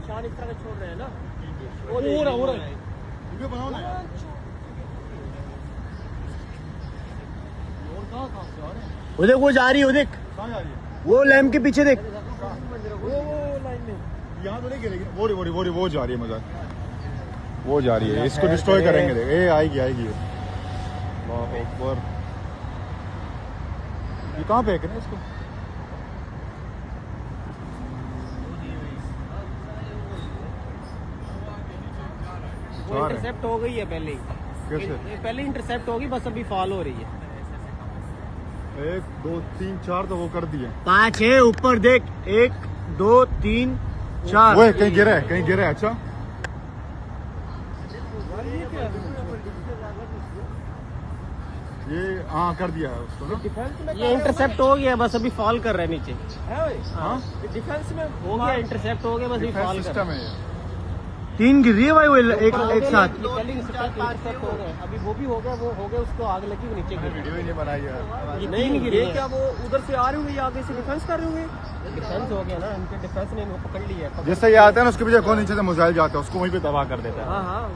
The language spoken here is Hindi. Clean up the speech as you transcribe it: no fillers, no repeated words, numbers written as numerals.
निशान इस तरह का छोड़ रहे हैं ना, हो रहा है। वीडियो बनाओ ना यार। और कहाँ से आ रहे हैं? वो देख, वो जा रही है, वो देख, कहाँ जा रही है? वो लैम्प के पीछे देख। वो लाइन में यहाँ तो नहीं गिरेगी। वो जा रही है मजाक, वो जा रही है। इसको डिस्ट्रॉय करेंगे। देख, ए आएगी अल्लाह अकबर। ये कहाँ पे है इसको? वो इंटरसेप्ट हो गई है पहले ही। कैसे? पहले इंटरसेप्ट होगी, बस अभी फॉल हो रही है। 1 2 3 4 तो वो कर दिए। 5 है ऊपर देख, 1 2 3 4। वो कहीं गिरा है। अच्छा, ये हाँ कर दिया है उसको ना। ये इंटरसेप्ट हो गया, बस अभी फॉल कर रहा है नीचे। हाँ डिफेंस में हो गया, इंटरसेप्ट हो गया, बस अभी फॉल कर सिस्टम रहा है ये। 3 गिर रही है भाई, वो एक साथ। पहले इंटरसेप्ट हो गया, अभी वो भी हो गया, वो हो गया, उसको आग लगी, वो नीचे गिर वीडियो ही नहीं बनाई यार। ये नहीं गिरी है। क्या वो उधर से आ रहे होंगे, आगे से डिफेंस कर रहे होंगे? डिफेंस हो गया ना, इनके डिफेंस ने इनको पकड़ लिया है। जैसे ये आता है ना, उसके पीछे कौन नीचे से मिसाइल जाता है, उसको वहीं पे तबाह कर देता है। हाँ हाँ।